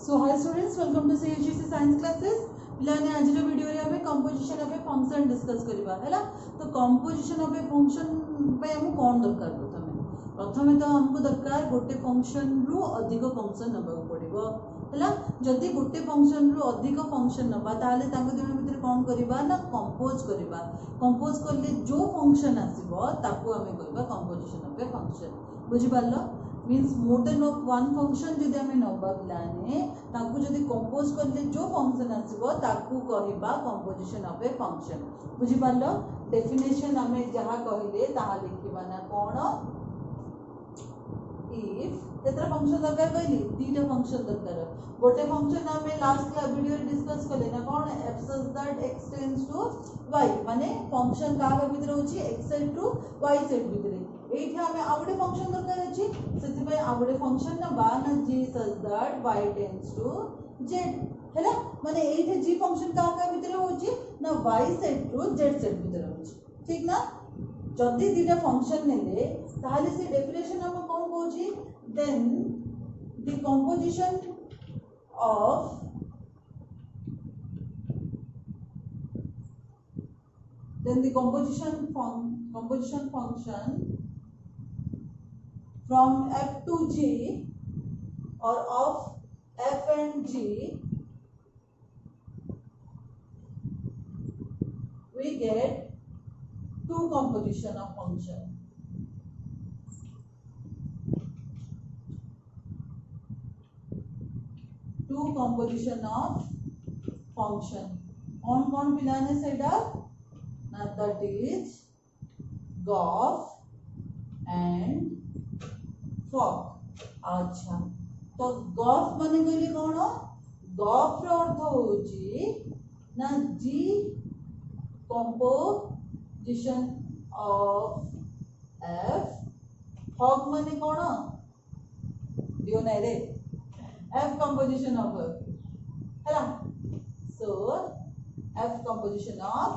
So hi students, welcome to CHEC science classes. पिलाने आज video रे हमें composition of a function discuss करबा हैला। तो कंपोजिशन ऑफ ए फंक्शन पे हम कोन दरकार प्रथमे तो हमको दरकार गोटे फंक्शन रु अधिक फंक्शन नबा पड़िबो हैला। जदि गोटे फंक्शन रु अधिक फंक्शन नबा ताले ताको दुनो भीतर कोन करबा ना कंपोज करबा। कंपोज करले जो फंक्शन आसीबो ताको हमें कहबा कंपोजिशन ऑफ ए फंक्शन। बुझि पारलो? Means more than one function जदि आम नवा पिलाने ताकू जदि कंपोज करले जो फंक्शन आसीबो ताकू कहबा कंपोजिशन ऑफ ए फंक्शन। बुझि पारलो? डेफिनेशन आम जहा कहले ताहा लिखिबा ना कोन इफ केतरा फंक्शन दरकार कहली दीटा फंक्शन दरकार। गोटे फंक्शन आम लास्ट वीडियो डिस्कस करले ना कोन f such that x tends to y माने फंक्शन का भीतर होची x set to y set भीतर एठी हमें आउडे फंक्शन दरकार अछि सेति भाई आउडे फंक्शन ना बा ना g such that y tends to z हैला। माने एठी g फंक्शन का भीतर होची ना y set to z set भीतर होची। ठीक ना? जदि दीटा फंक्शन नेले ताहाले से डेफिनेशन हम कोन कहूची then the composition of composition function from f to g or of f and g we get two composition of function. Two composition of function. कौन पिलाने सेटा ना that is gof and fog. अच्छा तो Gauff माने कहले कोन Gauff रो अर्थ होची ना g composition of f. Fog माने कोन दियो नै रे एफ कंपोजिशन ऑफ हैला। सो एफ कंपोजिशन ऑफ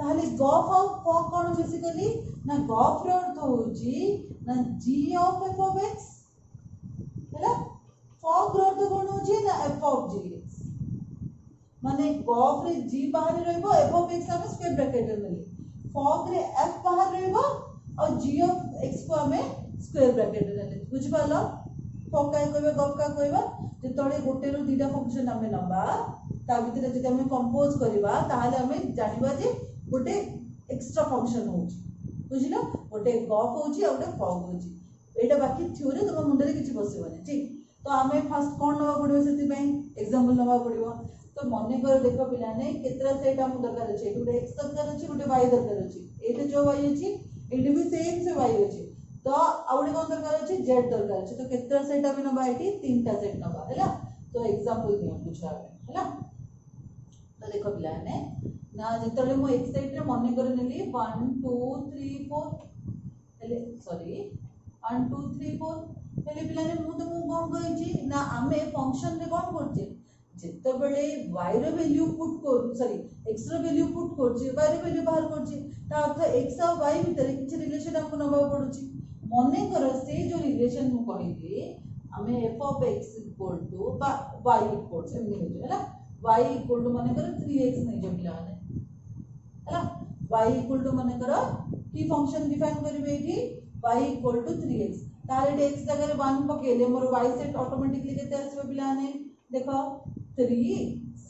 ताहले गॉफ ऑफ फॉक कोन बेसिकली ना गॉफ रो अर्थ होची ना g of f of x हैला। फॉक रो अर्थ कोन होची ना f ऑफ gx माने गॉफ रे g बाहर रहइबो f ऑफ x हम स्क्वायर ब्रैकेट रे लेली फॉक रे f बाहर रहइबो और g ऑफ x को हमें स्क्वायर ब्रैकेट रे लेली। बुझि पालो? फॉक काय कहबे गॉफ का कहबा जेतोले गोटे रो दीटा फंक्शन हमें नबा ता भीतर जदि हमें कंपोज करबा ताहाले हमें जानिबा जे गोटे एक्स्ट्रा फंक्शन होची। बुझिलो? गोटे गॉफ होची और गोटे फॉक होची। एटा बाकी थ्योरी तुम मुंडे रे किछि बसिबोनी। ठीक तो हमें फर्स्ट कोन नवा पड़िबो सेति पई एग्जांपल नवा पड़िबो। तो मने कर देखो पिलाने केतरा सेट हम दरकार अछि गोटे x दरकार अछि गोटे y दरकार अछि। एते जो y अछि एटे भी सेम से y अछि तो आउडे कोन दरकार अछि z दरकार अछि। तो केतरा सेट हम नबा एटी तीनटा सेट नबा हैला। तो एग्जांपल दियो बुझा हैला। तो देखो पिलाने ना जेतले मो x साइड रे मने कर नेली 1 2 3 4 हेले सॉरी 1 2 3 4 हेले पिलाने मु तो मु कोन कहै छी ना आमे फंक्शन रे कोन करछे जेते बेले y रो वैल्यू पुट कर सॉरी x रो वैल्यू पुट करछे y रो वैल्यू बाहर करछे ता अर्थ x और y भीतर किछ रिलेशन हमको नबा पड़ुची। मने कर से जो रिलेशन मु कहिली आमे f of x equal to y equal से नहीं हो हैला। y इक्वल टू माने कर 3x नहीं जो पिलाने हैला। y इक्वल टू माने कर की फंक्शन डिफाइन करबे एठी y इक्वल टू 3x तारे x जगह 1 पकेले मोर y सेट ऑटोमेटिकली केते आसीबे पिलाने देखो 3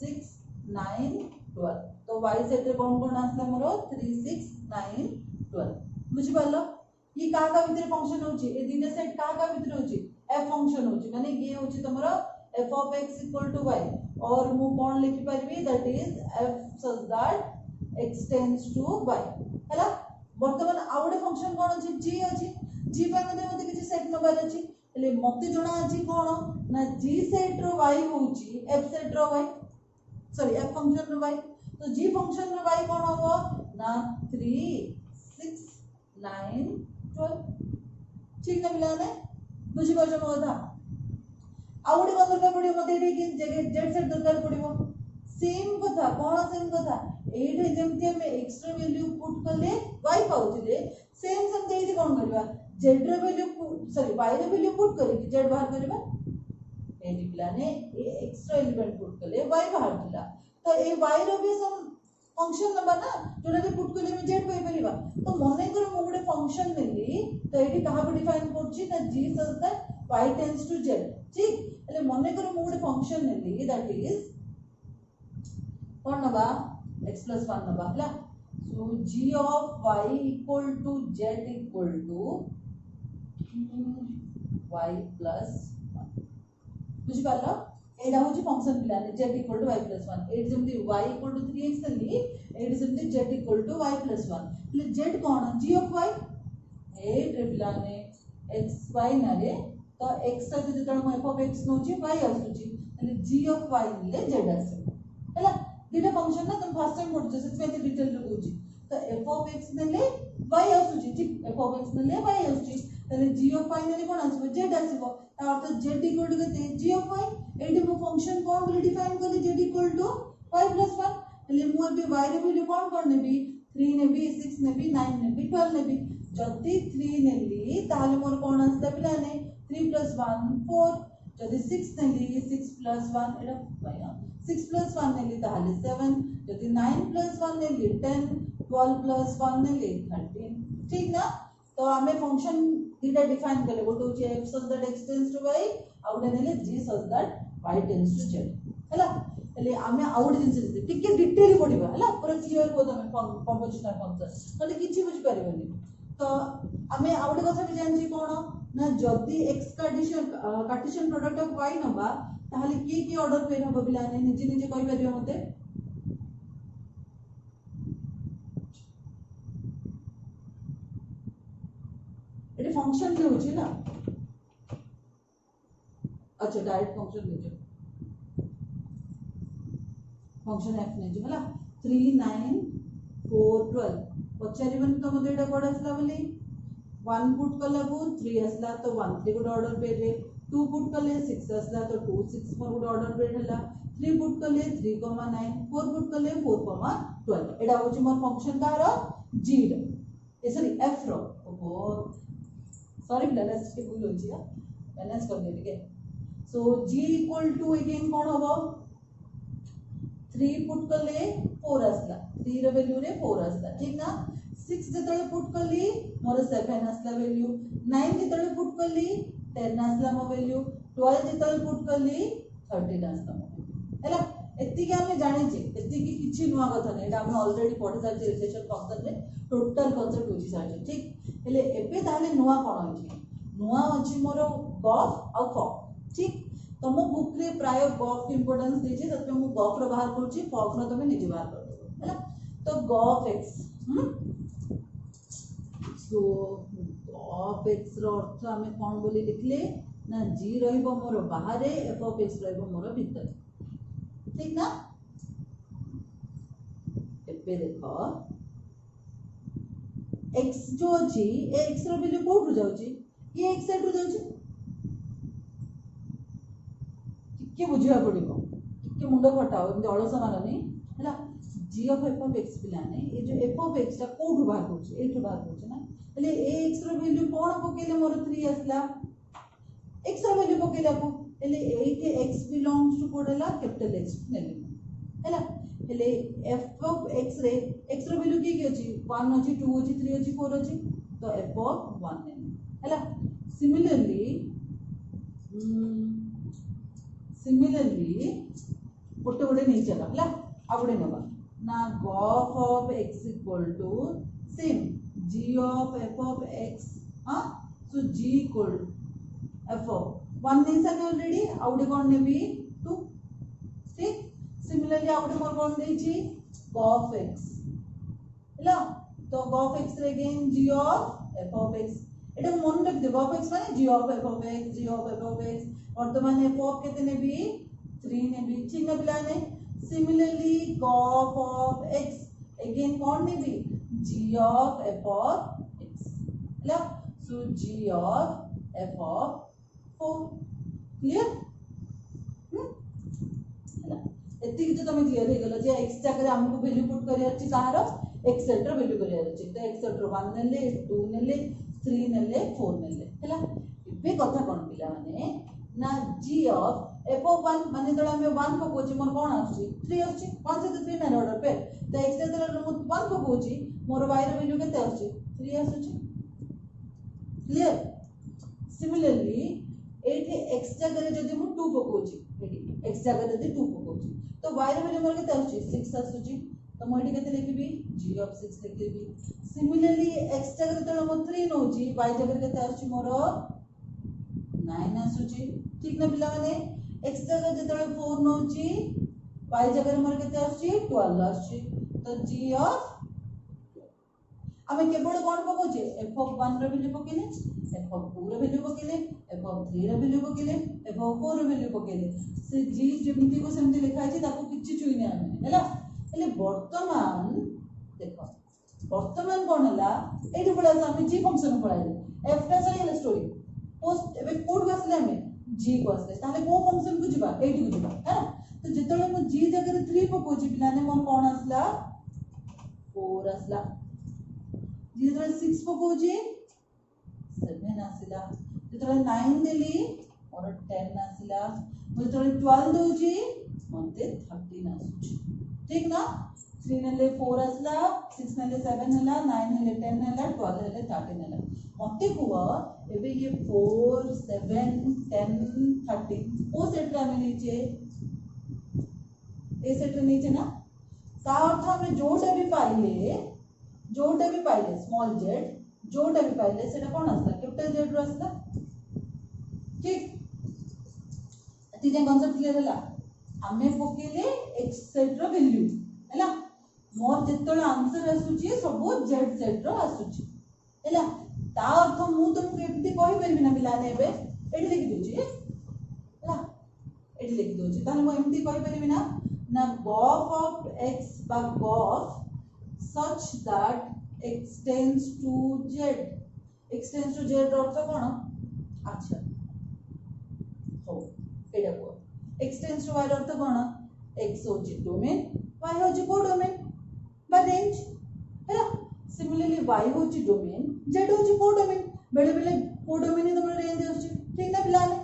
6 9 12 तो y सेट रे कोन आसला मोर 3 6 9 12। बुझि पालो? ये का भीतर फंक्शन होची ए दीटा सेट का भीतर होची f फंक्शन होची माने ये होची तमरो f of x equal to y और मु कोन लिखि परबी that is f such that x tends to y हैला। वर्तमान आउडे फंक्शन कोन अछि g अछि g पर मते किछि सेट नंबर अछि हेले मते जणा अछि कोन ना g सेट रो y होची f सेट रो y सॉरी f फंक्शन रो y। तो g फंक्शन रो y कोन होबो ना 3 6 9 12। ठीक ना मिलाने? बुझि पाछो मोदा आउडे कोन दरकार पड़ियो मते एठी कि z सेट दरकार पड़ियो सेम कथा कोन सेम कथा एठी जेमति हम x रो वैल्यू पुट करले y पाउथिले सेम सेम कोन करबा z रो वैल्यू सॉरी y रो वैल्यू पुट करी z बाहर करबा एटी पिलाने ए एक्स्ट्रा एलिमेंट पुट कले y बाहर थिला तो ए y रो भी सम फंक्शन नंबर ना जोटा के पुट कले में z पाई परिबा तो मने कर मु गुडे फंक्शन नेली तो एटी कहा को डिफाइन करछि ना g such that y tends to z ठीक એટલે मने कर मु गुडे फंक्शन नेली दैट इज कोन नबा x + 1 नबा हला so g of y equal to z equal to y plus 1 बुझि पालो एडा होची फंक्शन पिलाने z equal to y plus 1 एट जेमति y equal to 3x नली एट जेमति z equal to y plus 1 એટલે z कोन g of y एट रे पिलाने x y नाले तो x सा जदि तळ म f of x नोची y आसुची એટલે g of y ले z आसे हैला दिटा फंक्शन ना तुम फर्स्ट टाइम पढुछ से पे डिटेल रे कहूची तो f of x नेले y आसुची ठीक f of x नेले y आसुची তাহলে g of y নেলে কোন আসবে z আসিবো তার অর্থ z ইকুয়াল টু কত g of y এইটি মো ফাংশন কোন বলি ডিফাইন করলি z ইকুয়াল টু y + 1 তাহলে মু এবি y রে ভ্যালু কোন কোন নেবি 3 নেবি 6 নেবি 9 নেবি 12 নেবি যদি 3 নেলি তাহলে মোর কোন আসবে পিলানে 3 + 1 4 যদি 6 নেলি 6 + 1 এটা পাইয়া 6 + 1 নেলি তাহলে 7 যদি 9 + 1 নেলি 10 12 + 1 নেলি 13 ठीक ना तो हमें फंक्शन दीटा डिफाइन करले गोटे होची f such that x tends to y आउटे नेले g such that y tends to z हला એટલે ଆମେ आउट जिंस टिके डिटेल पढिबा हला पूरा क्लियर को तमे कंपोजिशनल फंक्शन नले किछि बुझ परिबनी तो हमें आउट कथा भी जानछि कोन ना जदी x Cartesian product of y नबा ताहले की ऑर्डर पेर हबो बिलाने निजे निजे कहि परिबो मते एटे फंक्शन के होची ना अच्छा डायरेक्ट फंक्शन ले जो फंक्शन f ने जो हला 3 9 4 12 पचारिबन तो मते एटा कोड आसला बोली 1 पुट कला को 3 आसला तो 1 3 गुड ऑर्डर पे रे 2 पुट कले 6 आसला तो 2 6 पर गुड ऑर्डर पे हला 3 पुट कले 3,9 4 पुट कले 4,12 एटा होची मोर फंक्शन तार g रो ए सॉरी f रो ओहो सॉरी बैलेंस के भूल होची या बैलेंस कर दे ठीक है सो g इक्वल टू अगेन कोन होबो 3 पुट करले 4 आसला 3 रो वैल्यू रे 4 आसला ठीक ना 6 जेतले पुट करली मोर 7 आसला वैल्यू 9 जेतले पुट करली 10 आसला मो वैल्यू 12 जेतले पुट करली 13 आसला मो हैला एति के हम जानि जे एति की किछि नुवा कथा नै एटा हम ऑलरेडी पढि सारछि रिलेशन फंक्शन रे टोटल कांसेप्ट बुझि सारछि ठीक हेले एबे ताले नुवा कोन होछि नुवा होछि मोर गॉफ आ फॉक ठीक तम बुक रे प्राय गॉफ की इंपोर्टेंस देछि तते मु गॉफ रो बाहर करछि फॉक रो तमे निजे बाहर कर देबो हैला तो गॉफ x सो गॉफ x रो अर्थ हमें कोन बोली लिखले ना g रहइबो मोर बाहर f of x रहइबो मोर भीतर ठीक ना एबे देखो x जो अछि ए x रो वैल्यू कोठु जाउची ये x साइड रो जाउची टिके बुझिया पड़िबो टिके मुंडो फटाओ एमते अलस माननी हैला g of f of x पिलाने ए जो f of x ता कोठु बाहर होची एठु बाहर होची ना એટલે ए x रो वैल्यू कोन पकेले मोर 3 आसला x रो वैल्यू पकेला को એટલે एके x बिलोंग्स टू कोडला कैपिटल x नेली हैला એટલે f of x रे x रो वैल्यू की अछि 1 अछि 2 अछि 3 अछि 4 अछि तो f of 1 नेली हैला सिमिलरली गोटे गोटे नहीं चला हैला आ गोटे नबा ना gf of x equal to same g of f of x हां सो g equal f of 1 नहीं सके ऑलरेडी आ गोटे कोन नेबी 2 ठीक सिमिलरली आ गोटे मोर कोन देई छी gf x हैला तो gf x रे again g of f of x एटा मन रख दे gf x माने g of f of x g of f of x वर्तमान f of केते नेबी 3 नेबी ठीक ना पिलाने similarly gf of x again cone navy g of f of x हैला सो g of f of 4 clear हैला एति कि तो तमे क्लियर हे गेलो जे x जाकर हमको वैल्यू पुट करिया अछि कहार x सेट रो वैल्यू करिया अछि तो x सेट रो 1 नेले 2 नेले 3 नेले 4 नेले हैला इबे कथा कोन पिला माने ना g ऑफ f ऑफ 1 माने तो हम 1 पकोची मोर कोन आछी 3 आछी कौन से 3 ना ऑर्डर पे तो x जगह मु 1 पकोची मोर y रो वैल्यू केते आछी 3 आछी क्लियर सिमिलरली एठी x जगह जदी मु 2 पकोची एठी x जगह जदी 2 पकोची तो y रो वैल्यू मोर केते आछी 6 आछी तो मु एठी केते लिखबी g ऑफ 6 लिखबी सिमिलरली x जगह तो मु 3 नोची y जगह केते आछी मोर 9 आछी ठीक ना पिला माने x जगह जतले 4 नोची y जगह मोर केते आछी 12 आछी तो g ऑफ हमें केवल कोन पकोचे f ऑफ 1 रो वैल्यू पकेले f ऑफ 2 रो वैल्यू पकेले f ऑफ 3 रो वैल्यू पकेले f ऑफ 4 रो वैल्यू पकेले से g जेमती को सेमती लिखा है ताको किछि चुइने हमें हैला हेले वर्तमान देखो वर्तमान कोन हला एठी पळा हम g फंक्शन पळाइले f टा सही स्टोरी पोस्ट एबे कोड को आसले हमें g को आसले ताले को फंक्शन को जिबा एठी को जिबा है तो जेतले म g जगह 3 पकोची पिलाने मोर कोन आसला 4 आसला जी जेतले 6 पकोची 7 आसला जेतले 9 देली मोर 10 आसला जेतले 12 दोची मते 13 आसुची ठीक ना 3 नेले 4 आसला 6 नेले 7 हला 9 नेले 10 हला 12 नेले 13 हला मते हुआ एबे ये 4 7 10 13 ओ सेट रा में नीचे ए सेट रे नीचे ना ता अर्थ हम जोटा भी पाइले स्मॉल z जोटा भी पाइले सेटा कोन आसला कैपिटल z रो आसला ठीक तीजे कांसेप्ट क्लियर हला हमें पकेले x सेट रो वैल्यू हैला मोर जेतले आंसर आसुची सब z सेट रो आसुची हैला ता अर्थ मु तुमको केमती कहि परबी ना पिलाने एबे एठी लिखि दोची हैला एठी लिखि दोची ताने मु एमती कहि परबी ना ना gf of x बा gf such that x tends to z x tends to z रो अर्थ कोन अच्छा हो एटा को x tends to y रो अर्थ कोन x होची डोमेन y होची कोडोमेन बा रेंज हैला सिमिलरली y होची डोमेन z होची कोडोमेन बेले बेले कोडोमेन ही तमरा रेंज होची ठीक ना पिलाने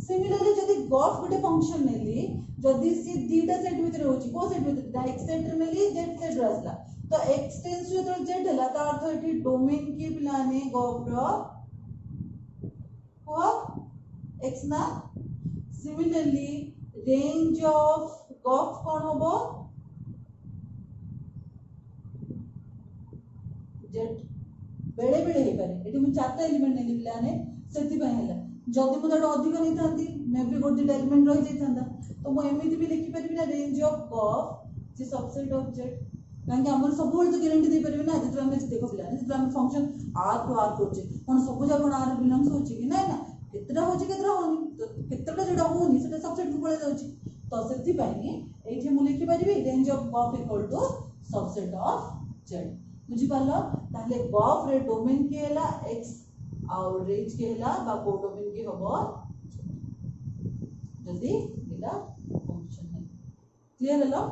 सिमिलरली जदी गॉफ गुटे फंक्शन नेली जदी सी दीटा सेट भीतर होची को सेट भीतर x सेट नेली z सेट रसला तो x टेंड्स टू तो z हला का अर्थ एठी डोमेन की पिलाने गॉफ रो को x ना सिमिलरली रेंज ऑफ गॉफ कोन होबो z बेले बेले हे पारे एठी मु चारटा एलिमेंट नेली पिलाने सेति पय हला जदी मु तडा अधिक नै थांती मे बी गोटे एलिमेंट रहि जाई थांदा तो मु एमिति भी लिखि परबी ना रेंज ऑफ गॉफ जे सबसेट ऑफ z काहे हमर सब बोल तो गारंटी दे परबी ना जेतरा हम देखो पिलाने जेतरा हम फंक्शन r टू r होचे कोन सब जा कोन r बिलोंग्स होचे कि नै ना केतरा होचे केतरा होनी तो केतरा जेडा होनी सेटा सबसेट को पळे जाउची तो सेति पय एठी मु लिखि परबी range of gof equal to subset of z बुझी पालो ताले गॉफ रे डोमेन के हला x और रेंज के हला बा कोडोमेन के होबो जल्दी दिला फंक्शन है क्लियर हलो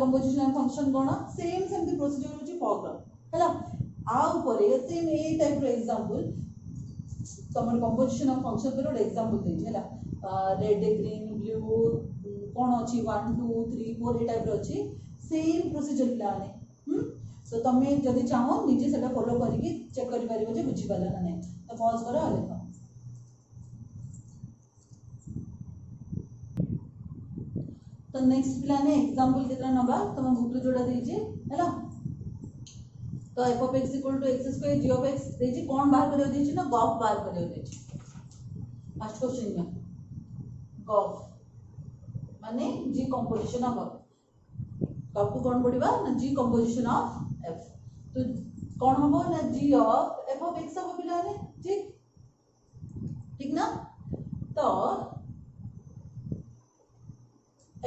कंपोजिशन फंक्शन कोन सेम सेम प्रोसीजर होची फॉर हला आ ऊपर सेम ए टाइप रो एग्जांपल तमन कंपोजिशन ऑफ फंक्शन पर एग्जांपल दे हला रेड ग्रीन ब्लू कोन अछि 1 2 3 4 ए टाइप रो अछि सेम प्रोसीजर प्लान तो तमे जदी चाहो निजे सेटा फॉलो करिकि चेक करि परिबो जे बुझी पाला ना नै तो पॉज करो आ लिखो तो नेक्स्ट प्लान एग्जांपल केतना नबा तमे बुक रे जोडा देजे हैला तो f of x equal to x square g of x देजे कोन बाहर करियो देजे ना गॉफ बाहर करियो देजे फर्स्ट क्वेश्चन में गॉफ माने g कंपोजिशन ऑफ गॉफ को कोन पडिबा ना g कंपोजिशन ऑफ f तो कौन होबो ना g of f of x होबो पिलाने ठीक ना तो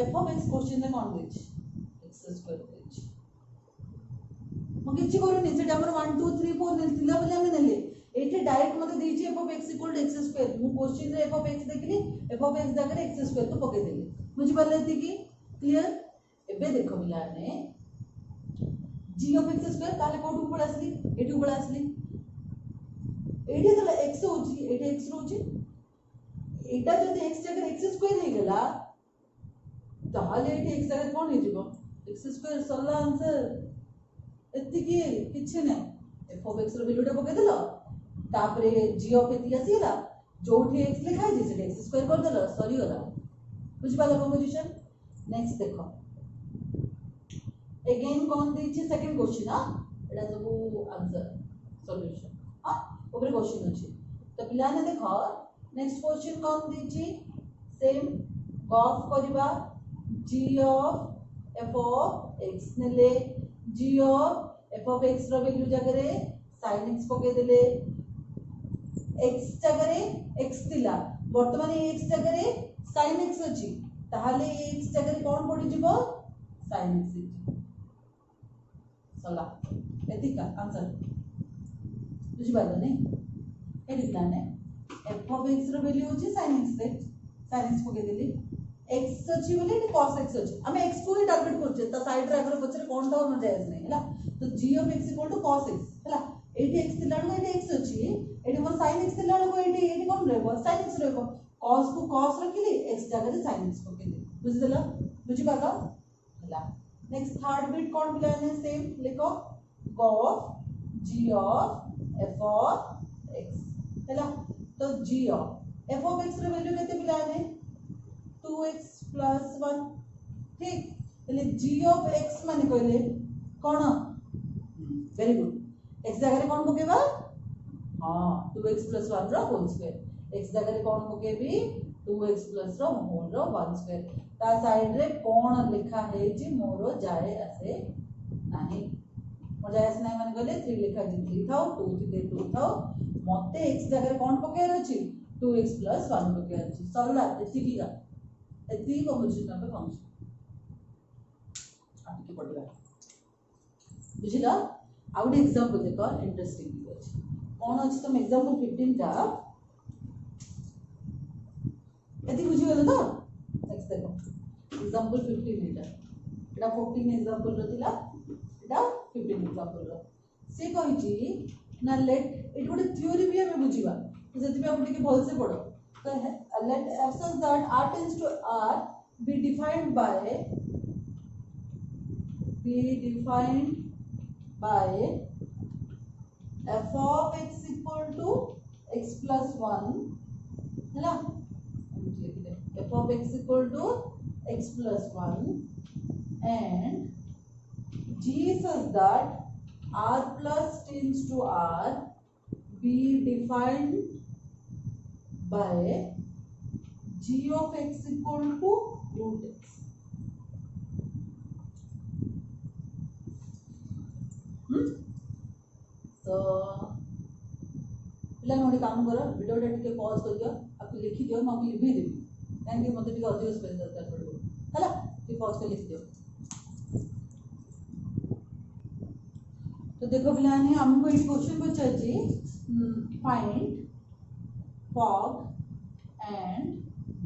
f of x क्वेश्चन में कोन देछि x स्क्वायर देछि म किछि करूनी सेटा हमर 1 2 3 4 नेतिला बोले हम नेले एठी डायरेक्ट मते देछि f of x equal to x square मु क्वेश्चन रे f of x देखली f of x जगह x स्क्वायर को पके देली बुझि पालेती कि क्लियर एबे देखो पिलाने g of x स्क्वायर ताले कोठु पळ आसली एठी पळ आसली एठी तले x होची एठी x रोची एटा जदि x जगह x स्क्वायर हे गेला ताहाले एठी x जगह कोन हे जिवो x स्क्वायर सल्ला आंसर एति की किछि नै f of x रो वैल्यूटा पके देलो तापरे g of एति आसीला जोठी x लिखा जे से x स्क्वायर कर देलो सरी होला बुझ पालो कंपोजिशन नेक्स्ट देखो अगेन कौन दीची सेकंड क्वेश्चन हां एटा सब आंसर सॉल्यूशन हां ऊपर क्वेश्चन अछि तो पिला ने देखो नेक्स्ट क्वेश्चन कौन दीची सेम गॉफ करबा g of f of x नेले g of f of x रो वैल्यू जगह रे sin x पके देले x जगह रे x थिला वर्तमान x जगह रे sin x अछि ताहाले x जगह रे कोन पड़ी जिवो sin x सला एति का आंसर बुझि पालो नै एति प्लान है f of x रो वैल्यू अछि sin x पके देली x अछि बोले cos x अछि हमें x को ही टारगेट करछे त साइड रे अगर पछरे कोन ता न जायस नै हला तो g of x cos x हला एटी x थिला न एटी x अछि एटी मोर sin x थिला न एटी कोन रहबो sin x रहबो cos को cos रखिली x जगह रे sin x पके दे बुझ देला बुझि पालो हला नेक्स्ट थर्ड बिट कौन पिला ने सेम लिखो cos g of f of x हैला तो g of f of x रे वैल्यू केते पिला ने 2x + 1 ठीक એટલે g of x माने कहले कोन वेरी गुड x जगह रे कोन पकेबा हां 2x + 1 रो होल स्क्वायर x जगह रे कोन पकेबी 2x + रो होल रो 1 स्क्वायर ता साइड रे कोन लिखा है जे मोरो जाय आसे नाही मोर जाय आसे नाही माने कहले 3 लिखा जे 3 थाओ 2 थी 2 थाओ मते x जगह रे कोन पकेर अछि 2x + 1 पकेर अछि सरला एति की का एति कंपोजिशन पे फंक्शन आप के पड़ला बुझिला आ गुड एग्जांपल देखो इंटरेस्टिंग अछि कोन अछि तुम एग्जांपल 15 टा एति बुझि गेल तो नेक्स्ट देखो एग्जांपल 15 एटा 14 एग्जांपल रतिला एटा 15 एग्जांपल रो से कहि छी ना लेट इट गोटे थ्योरी भी हमें बुझिबा तो जति पे हम टिके भल से पढो तो let f such that r tends to r be defined by f of x equal to x plus 1 है ना f of x equal to x plus 1 and g such that r plus tends to r be defined by g of x equal to root x तो पिला मोटे काम करो video टिके pause कर दियो आप लिखि दियो हम लिखि देबी काहे कि मते टिके अधिक स्पेस दरकार पड़बो हला टिके पॉज कर लिख दियो तो देखो पिला ने हमको एक क्वेश्चन पूछा छी फाइंड fog and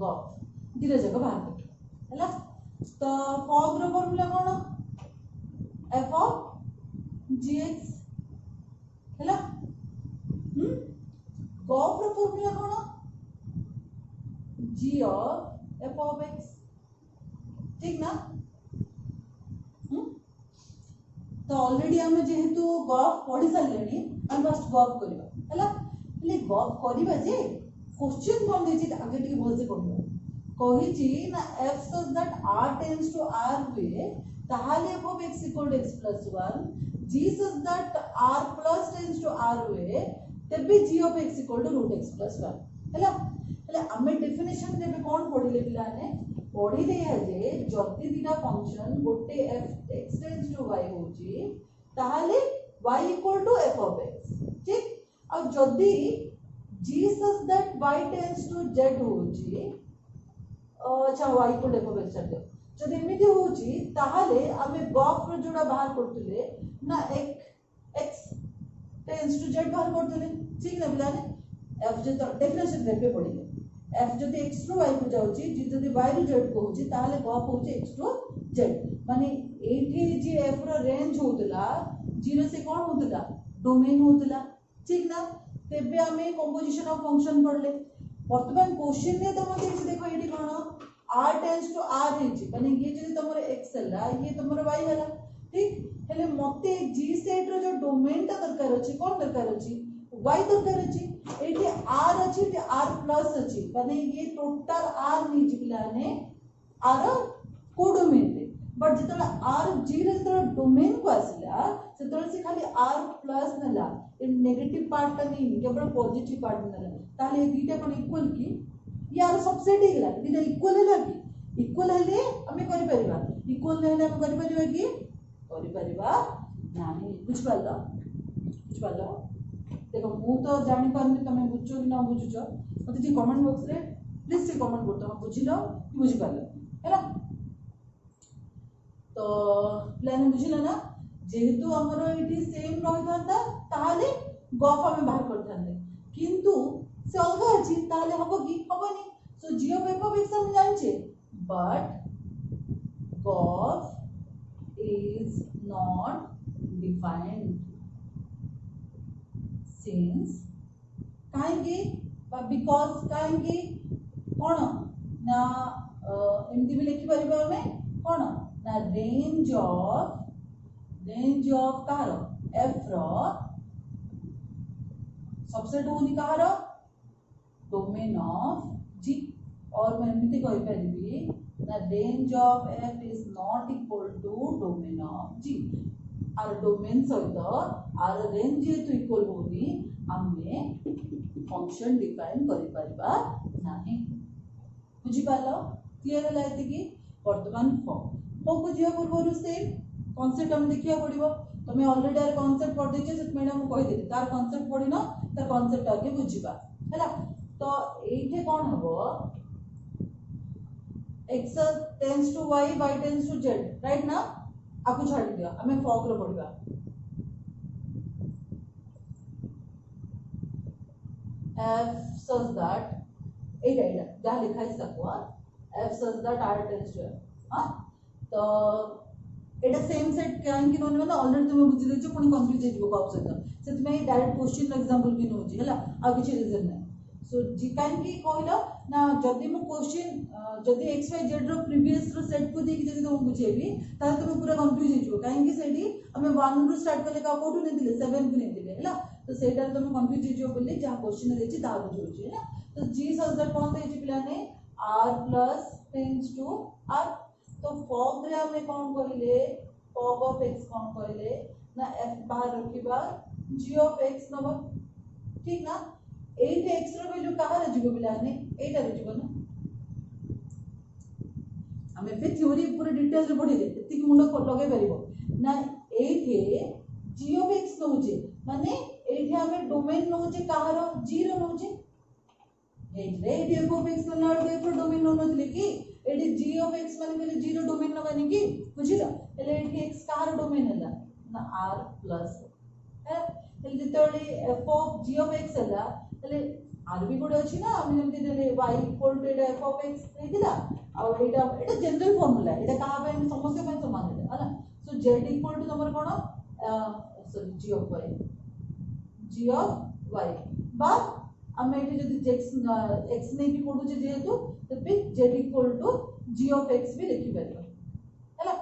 gauge धीरे जगह बाहर कर हैला तो fog रो फार्मूला कोन f of gx हैला gauge रो फार्मूला कोन g of f of x ठीक ना तो ऑलरेडी हम जेहेतु गॉफ पढ़ी सारलेनी हम फर्स्ट गॉफ करबा हैला ले गॉफ करबा जे क्वेश्चन कोन देछि आगे टिके बोल से पढिबा कहि छी ना f such that r tends to r हुए ताहाले f of x equal to x plus 1 g such that r plus tends to r हुए तबे g of x equal to root x plus 1 हैला हैला हमें डेफिनेशन देबे कोन पढिले पिला ने पढिले है जे जति दिना फंक्शन गोटे f x tends to y होची ताहाले y equal to f of x ठीक आ जदी g such that y tends to z होची अच्छा y equal to f of x छाड़ जदी एमिति होची ताहाले हमें गॉफ रो जोडा बाहर करतले ना x tends to z बाहर करतले ठीक ना पिला ने f जे तो डेफिनेशन देबे पड़िले f जदी x रो y को जाउची g जदी y रो z को होची ताहाले गॉफ होची x रो z माने एठी जे f रो रेंज होतला 0 से कोन होतला डोमेन होतला ठीक ना तेबे हमें कंपोजिशन ऑफ फंक्शन पढ़ले वर्तमान क्वेश्चन रे तुम देछि देखो एठी कोन r टेंड्स टू r हेछि माने ये जदी तुमर x हला ये तुमर y हला ठीक हेले मते g सेट रो जो डोमेन ता दरकार अछि कोन दरकार अछि y दरकार अछि एठी r अछि एठी r प्लस अछि माने ये टोटल r नि जिलाने r कोडोमेन रे बट जितला r g रे तो डोमेन को आसिला सेतल से खाली r प्लस नला ए नेगेटिव पार्ट ता नहीं केवल पॉजिटिव पार्ट नला ताले दीटा कोन इक्वल की यार सबसेट हे गला दीटा इक्वल है कि इक्वल हेले हमें करि परिबा इक्वल हेले हम करि परिबा कि करि परिबा नाही बुझ पालो देखो मु तो जानि पारनी तमे बुझो कि ना बुझुचो मते जे कमेंट बॉक्स रे प्लीज से कमेंट करतो हम बुझिलो कि बुझि पालो हैला तो प्लान बुझिलो ना जेहेतु हमरो इटी सेम रहि थांता ताले गफ हमें बाहर कर थांते किंतु से अलग अछि ताले हबो कि हबोनी सो g of f of x हम जानछे बट गफ is not defined since काहेकि because काहेकि कोन ना एमती भी लिखि परिबा हमें कोन ना रेंज ऑफ कहारो f रो सबसेट होनी कहारो डोमेन ऑफ g और मैं एमती कहि परिबी ना range of f is not equal to domain of g R domain सहित आर रेंज जेतु इक्वल होनी हमें फंक्शन डिफाइन करि परिबा नाही बुझि पालो क्लियर हला एति कि वर्तमान फॉर्म को जिया पूर्व से कांसेप्ट हम देखिया पड़िबो तमे ऑलरेडी आर कांसेप्ट पढ़ देछे सेत मैंने हम कहि देली तार कांसेप्ट पढ़िनो तार कांसेप्ट आगे बुझिबा हैला तो एठे कोन हबो x tends to y y tends to z right ना आपको छाड़ दिया हमें फॉग रो पड़िबा f such that एटा जा लिखा है सकवा f such that r tends to हां तो एटा सेम सेट काहे कि नोन मतलब ऑलरेडी तुम बुझि देछ पुनी कंफ्यूज हे जबो ऑप्शन त सेत में डायरेक्ट क्वेश्चन एग्जांपल भी नोजी हला आ किछ रीजन नै सो जी काहे कि कहलो ना जदी मु क्वेश्चन जदी x y z रो प्रीवियस रो सेट को देखि जदी तुम बुझेबी ता तुम पूरा कंफ्यूज हे जबो काहे कि सेडी हमें 1 रो स्टार्ट करले का कोठु नै दिले 7 को नै दिले हला तो सेटा तुम कंफ्यूज हे जबो बोली जा क्वेश्चन देछि ता बुझोछि हला तो g सच दैट कोन देछि पिला ने r टेंड्स टू r तो फॉग रे हमें कोन करिले फॉग ऑफ x कोन करिले ना f बाहर रखिबा g ऑफ x नबा ठीक ना 8 x रो वैल्यू कहां रे जीवो पिला ने 8 रे जीवो ना हमें पे थ्योरी पूरे डिटेल्स रे पढी दे एति कि मुंड को लगे परिबो ना 8 g ऑफ x नउजे माने 8 हमें डोमेन नउजे कहां रो g रो नउजे 8 रे f ऑफ x न लाड के पर डोमेन नउनथले कि एडी g ऑफ x माने कहले g रो डोमेन न माने कि बुझिलो एले एठी x कहां रो डोमेन हला ना r प्लस है एले जेतोली f of g of x हला एले r भी कोड अछि ना हम जेमति देले y equal to Etah f of x नै दिला आ एटा जनरल फार्मूला एटा कहा पे हम समस्या पे समान है हला सो z इक्वल टू तमर कोन सॉरी g ऑफ y बा हम एठी जदी x नै भी कोड जे जेतु तो पे z equal to g of x भी लिखि परबो हला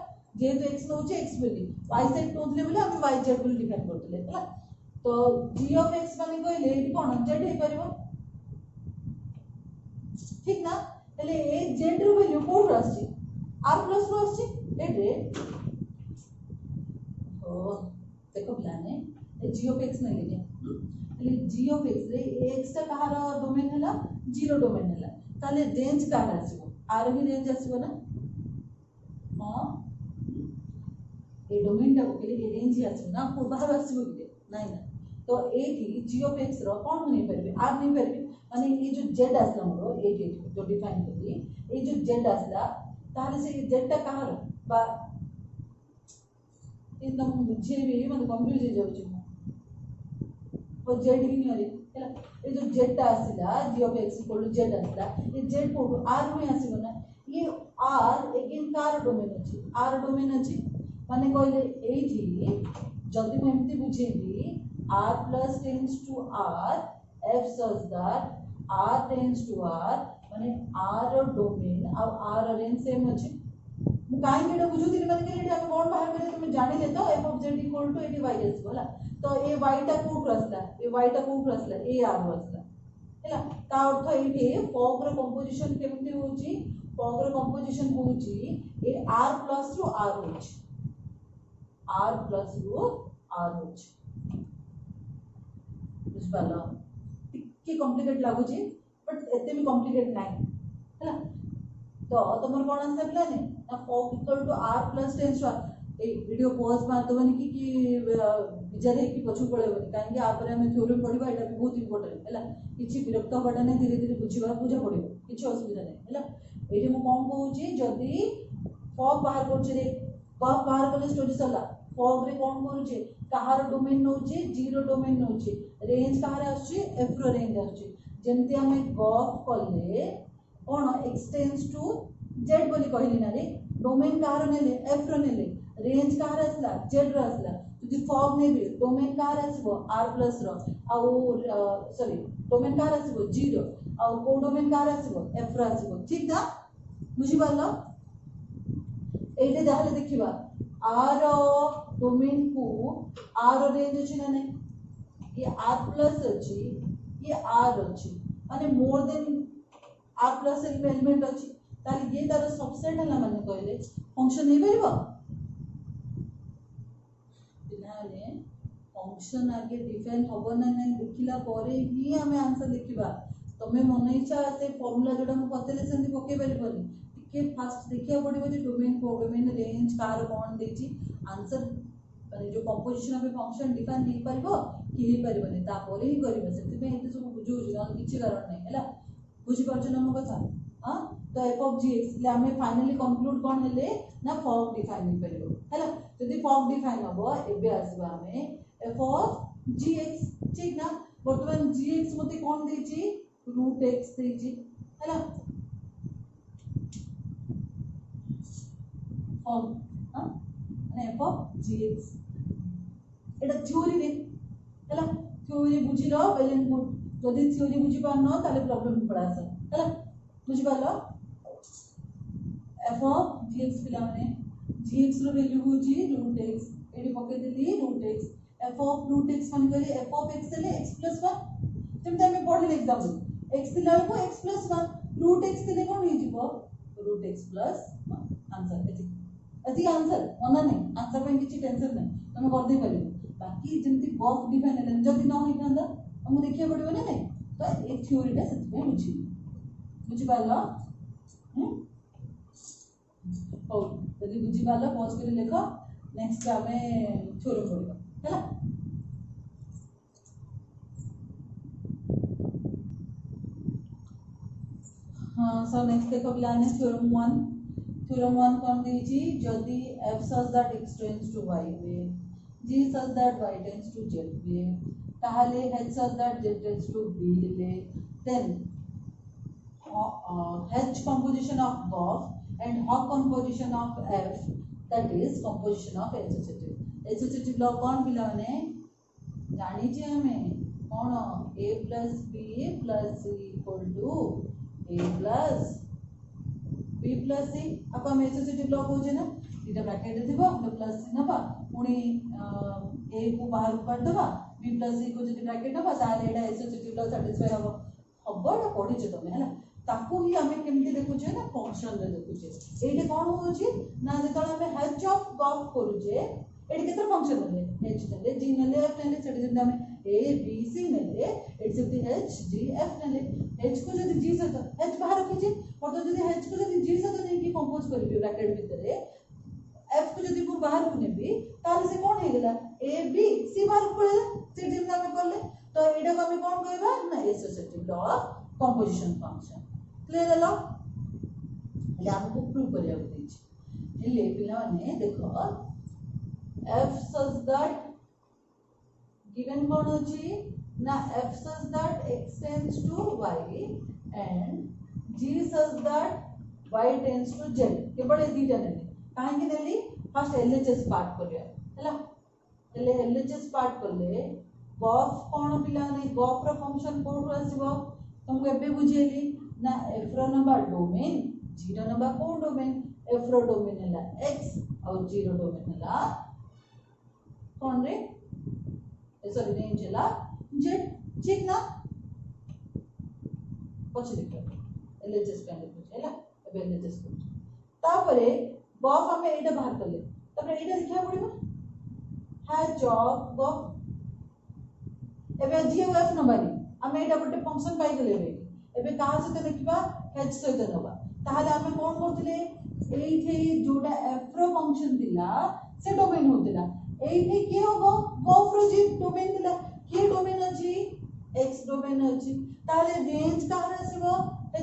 जेतु x नउचे x बोली y सेट नउतले बोले हम y z बोली डिफाइन करतले हला तो g ऑफ x माने कहले एठी कोन z हे परबो ठीक ना એટલે એ z रो वैल्यू कोड आछि r प्लस रो आछि एटे ओ देखो प्लाने ए g ऑफ x नै लेके એટલે g ऑफ x रे x ता कहार डोमेन हला 0 डोमेन हला ताले रेंज कहार आछिबो r ही रेंज आछिबो ना हां ए डोमेन ता को ए रेंज ही आछिबो ना को बाहर आछिबो कि नै ना तो एठी g ऑफ x रो कोन नै परबे r नै परबे माने ये जो z आसला मोरो ए जो डिफाइन करी ये जो z आसला ताले से z ता कहां रो बा एकदम बुझे भी मतलब कंफ्यूज हो जाउ छी वो z ही नहीं आले हैला ये जो z ता आसला g of x equal to z आसला ये z को r में आसीबो ना ये r अगेन कार डोमेन अछि r डोमेन अछि माने कहले एठी जल्दी मैं एमती बुझेबी r plus tends to r f such that r tends to r माने r रो डोमेन आ r रेंज सेम अछि मु काहे केटा बुझुतिली माने के हम कोन बाहर करे तुम जानि ले तो f of z equal to एटी y आसी होला तो ए y टा कोठ रसला ए y टा कोठ रसला ए r रसला हैला ता अर्थ एठी फॉग रो कंपोजिशन केमति होची फॉग रो कंपोजिशन होची ए r प्लस रो r होची r प्लस रो r होची बुझ पालो टिके कॉम्प्लिकेट लागु छी बट एते भी कॉम्प्लिकेट नाही हैला तो तमर कोन आंसर पिला ने ना f o g equal to r plus tends to ए वीडियो पॉज मार दबनी कि बिजारे की पछु पळेबनी काहे कि आपरे हम थ्योरम पढिबा एटा भी बहुत इंपोर्टेंट हैला किछि विरक्त हबडा नै धीरे धीरे बुझिबा बुझा पड़िबो किछि असुविधा नै हैला एठी मु कोन कहूची जदी फॉग बाहर करछि रे फॉग बाहर करले स्टोरी सला फॉग रे कोन करूची कहार डोमेन नउची जीरो डोमेन नउची रेंज कहार आछी एफ रो रेंज आछी जेमति हमें गॉफ करले कोन एक्सटेंड्स टू जेड बोली कहली ना रे डोमेन कहार नेले एफ रो नेले रेंज कहार आसला जेड रो आसला जदि फॉग नेबे डोमेन कहार आसीबो आर प्लस रो आ सॉरी डोमेन कहार आसीबो जीरो आ को डोमेन कहार आसीबो एफ रो आसीबो ठीक ना बुझी पालो एटे जाहले देखिबा आर डोमेन को आर रेंज अछि ना नै ये आर प्लस अछि ये आर अछि माने more than R plus element अछि ताली ये तार सबसेट हला माने कहले फंक्शन नै परिबो बिनाले फंक्शन आगे डिफाइन होबो ना नै देखिला परे ही हमें आंसर लिखिबा तमे मन इच्छा से फार्मूला जोडा हम पतेले सेंती पके परिबोनी टिके फास्ट देखिया पड़िबो जे डोमेन को डोमेन रेंज कार कोन देची आंसर माने जो कंपोजिशन ऑफ फंक्शन डिफाइन नै परिबो कि हे परिबोनी ता परे ही करिबो सेति पे एते सब बुझु न किछि कारण नै हैला बुझी परछ न मो कथा हां तो f of gx ले हमें फाइनली कंक्लूड कोन हेले ना फॉग डिफाइन नै परिबो हैला जदि फॉग डिफाइन हबो एबे आसीबा हमें f of gx ठीक ना वर्तमान gx मते कोन देची रूट x देची हैला फॉग हां माने f of gx Etah theory रे हैला थ्योरी बुझी लो वेल एंड गुड जदि थ्योरी बुझी पानो ताले प्रॉब्लम पड़ा आसे हैला बुझी पालो f of gx पिला माने gx रो वैल्यू होची रूट x एडी पके देली root x f of root x मान करी f of x ले x + 1 जेम टाइम में पढले एग्जाम x दिला को x + 1 रूट x दिले कोन हो जिवो रूट x + 1 आंसर एति आंसर मना नै आंसर पे किछि टेंशन नै तमे कर दे परिबो बाकी जेमति गॉफ डिफाइन हेले जदि न होई थांदा हम देखिया पड़िबो ना नै तो ए थ्योरी टा सच में बुझी पालो ओ जदि बुझी पालो पॉज करी लेखो नेक्स्ट हमें थ्योरम पढिबो हैला हां सो नेक्स्ट देखो प्लान है थ्योरम 1 कोन देची जदि f such that x tends to y way g such that y tends to z वे ताहले h such that z tends to b ले then H composition of Goff and Hawk composition of F, that is composition of associative. Associative law कौन पिला माने जानी चे हमें कौन a plus b plus c equal to a plus b plus c अब हम associative law कहूँ ना इधर ब्रैकेट दिबो हम प्लस c नबा पुनी a को बाहर कर दबा b plus c को जदि ब्रैकेट नबा ताले एटा associative law satisfy हबो हबो पढी छ तमे हैला ताको ही हमें केमति देखु जे ना फंक्शन रे देखु जे एटे कोन हो जे ना जेतळ हमें h ऑफ गॉफ करू जे एटे केतर फंक्शन होले h नेले g नेले f नेले सेटे जंदा हमें a b c नेले एट से h g f नेले h को जदी g से h बाहर रखि जे और तो जदी h को जदी g से तो नहीं कि कंपोज करिबे ब्रैकेट भीतर f को जदी को बाहर को नेबी ताले से कोन हे गेला a b c बाहर पड़ेला से जंदा हमें करले तो एटा को हमें कोन कहबा ना associative law of composition function clear है लो ले हमको प्रूव करिया देछि ले पिला ने देखो f such that given कोन अछि ना f such that x tends to y and g such that y tends to z केवल ए दीटा ने काहे कि नेली फर्स्ट LHS पार्ट करिया हैला ले LHS पार्ट करले गॉफ कोन पिला ने गॉफ रो फंक्शन कोन आसीबो तुमको एबे बुझेली ना एफ रो नबा डोमेन जी रो नबा को डोमेन एफ रो डोमेन हैला x और जी रो डोमेन हैला कौन रे सॉरी रेंज हैला z ठीक ना पछ लिख एलएचएस का लिख हैला एबे एलएचएस को तापरे बफ हमें एटा बाहर करले तापरे एटा लिखिया पड़िबो हैच ऑफ बफ एबे जी और एफ नबानी हमें एटा गोटे फंक्शन पाई गले एबे कहा से लिखबा h सहित नबा ताहले हमें कोन करथिले एइथे जोटा f रो फंक्शन दिला से डोमेन होतिला एइथे के होबो बफ रो जी डोमेन दिला के डोमेन अछि x डोमेन अछि ताहले रेंज कहार आसीबो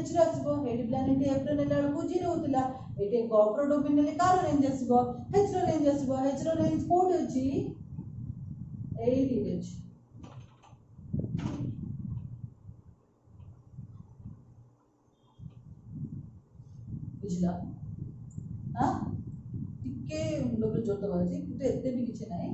h रो आसीबो हेडी प्लानेट f रो नेला को 0 होतिला एटे बफ रो डोमेन नेले कार रेंज आसीबो h रो रेंज आसीबो h रो रेंज कोड अछि एइठी अछि बुझला हां टिके मुंडो जोर दबा अछि किंतु एते भी किछ नाही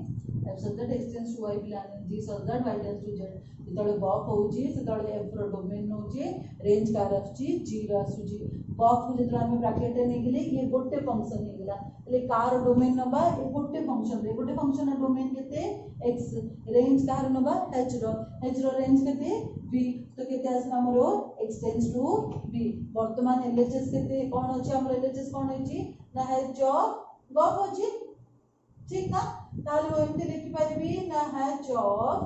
f so that extends to y plan g so that y tends to z जेतले बफ होउची सेतले f रो डोमेन होउची रेंज कार आछी g रो आछी बफ को जेतले हम ब्रैकेट रे नै गेले ये गोटे फंक्शन नै गेला ले कार डोमेन नबा ए गोटे फंक्शन डोमेन केते x रेंज कार नबा h रो रेंज केते v तो केते आस हमरो एक्सटेंड्स टू v वर्तमान एलएचएस केते कोन अछि हमरो एलएचएस कोन अछि ना h ऑफ बफ अछि ठीक ना ताले वो एमते लिखि परिबी ना h of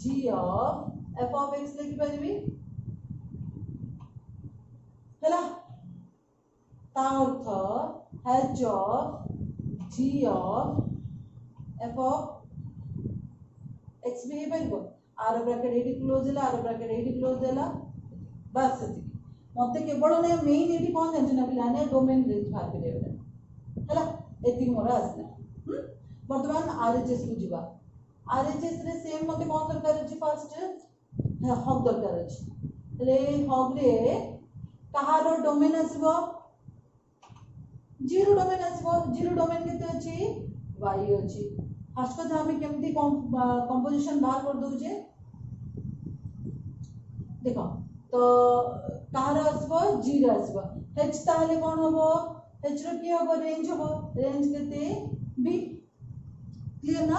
g of f of x लिखि परिबी हला ता अर्थ h of g of f of x भी परिबो आर ब्रैकेट एटी क्लोज हैला आर ब्रैकेट एटी क्लोज हैला बस सेति मते केवल ने मेन एटी कोन जानछ ना पिलाने डोमेन रेंज बाहर के देबे हला एति मोरा आसला वर्तमान आरएचएस को जीवा आरएचएस रे सेम मते कोन दरकार अछि फर्स्ट हब दरकार अछि ले हब रे कहारो डोमेन आसीबो जीरो डोमेन केते अछि y अछि फर्स्ट कथा हमें केमती कंपोजिशन बाहर कर दोजे देखो तो कहार आसबो g रे आसबो h ताले कोन होबो h रो की होबो रेंज केते b क्लियर ना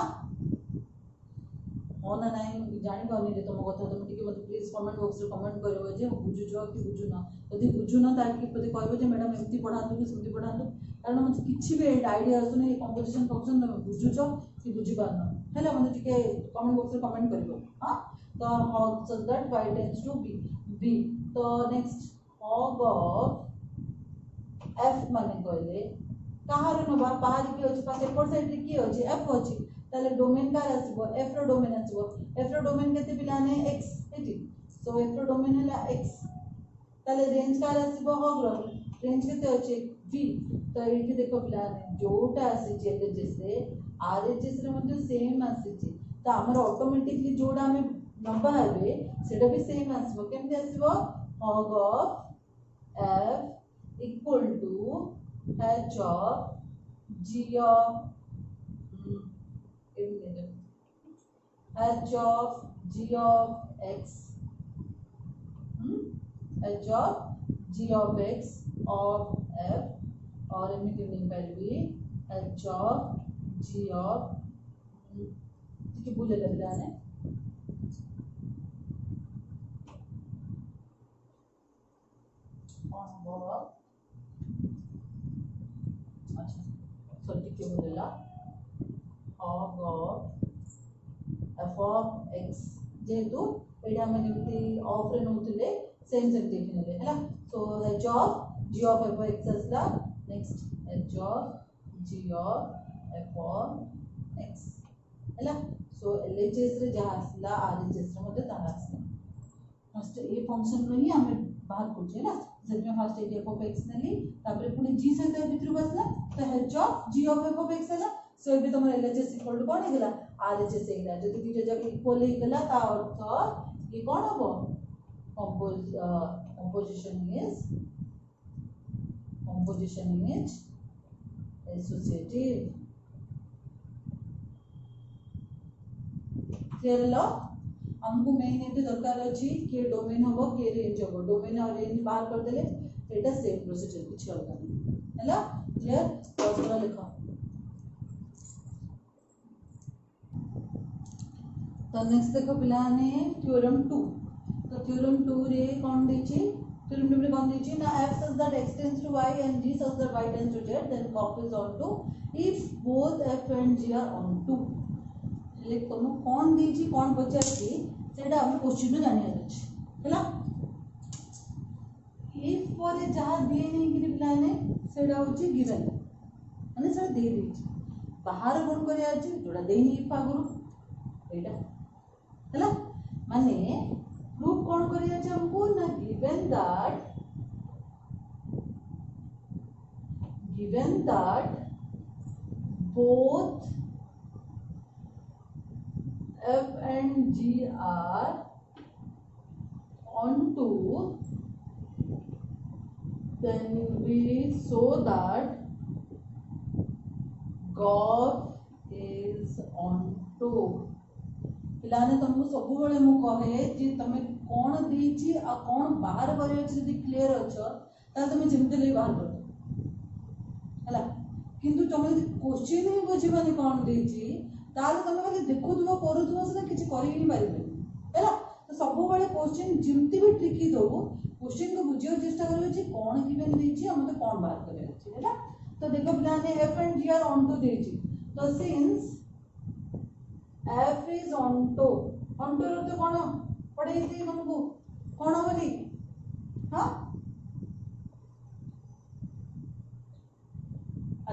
हो ना नहीं जानि पानी रे तुम कथा तुम टिके मत प्लीज कमेंट बॉक्स रे कमेंट करिवो जे बुझुजो कि बुझुना यदि बुझुना तार कि पते कहबो जे मैडम एमती पढातु कि सुमती पढातु कारण मते किछि भी आईडिया आसुने ए कंपोजिशन फंक्शन तुम बुझुजो कि बुझि पारना हैला मते टिके कमेंट बॉक्स रे कमेंट करिवो हां तो हाउ so that y tends to b तो नेक्स्ट hog of f माने कहले कहार नबा बाहर की अछि पास एपर साइड रे की अछि f अछि ताले डोमेन कार आसीबो f रो डोमेन केते पिलाने x एटी सो f रो डोमेन हैला x ताले रेंज कार आसीबो hog रो रेंज केते अछि v तो एठी देखो पिलाने जोटा आसी जेते जैसे आरएचएस रे मध्ये सेम आसी तो हमर ऑटोमेटिकली जोडा हमें नबा हेबे सेटा भी same आसीबो केमते आसीबो hog of f equal to h of g of h of g of x h of g of x of f और imitating value h of g of ठीक बोले लगला ने अच्छा सो ठीक बोलेला hog of f of x जेतु एटा में निमिति of रे नउतिले सेम देखिनेले हैला सो h of g of f of x असला next h of g of f of x हैला सो LHS रे जहा असला RHS रे मध्ये ताहा असला फर्स्ट ए फंक्शन में ही हमें बाहर करछे ना जब first A f of x नेली तापर पुनी g से भितर बसला तो h of g of f of x हैला सो एबे तमर LHS इक्वल टू कोन हेला RHS हेला जदि दुटा जगह इक्वल हे गेला ता अर्थ ये कोन हबो composition is associative clear लो हमको मेन ये दरकार अच्छी किए डोमेन हम किए रेंज हम डोमेन और रेंज बाहर कर देले एटा सेम प्रोसीजर किछ अलग नहीं हैला क्लियर पॉज लिख तो नेक्स्ट देखो पिलाने थ्योरम 2 तो थ्योरम 2 रे कौन देछि थ्योरम 2 रे कौन देछि ना f such that x tends to y and g such that y tends to z then cop is onto if both f and g are onto ले तुम कौन देछि कौन पचाछि सेटा हम क्वेश्चन नु जानि अछि हैला if पर जहा दिए नहीं कि पिलाने सेटा होछि गिवन माने सेटा दे देछि बाहर कोन करिया अछि जोडा देई नहीं पागुरु एटा हैला माने प्रूफ कौन करिया अछि हमको ना given that both f and g are onto then we show that golf is onto पिलाने तुमको सब बेले मु कहे जे तमे कोन देछि आ कोन बाहर करे अछि जदी क्लियर अछ ता तमे जेमते ले बाहर कर हला किंतु तमे क्वेश्चन ही बुझिबानी कोन देछि ताले तमे खाली देखुथबो करूथबो से किछि करि ही पारिबे हला तो सब बेले क्वेश्चन जेमते भी ट्रिकी दो क्वेश्चन को बुझियो चेष्टा करियो जे कोन गिवन देछि आ मते कोन बाहर करे अछि हला तो देखो पिलाने f and g are onto देछि तो since f is onto onto रो तो कोन पढ़े थी तुमको कोन बोली हां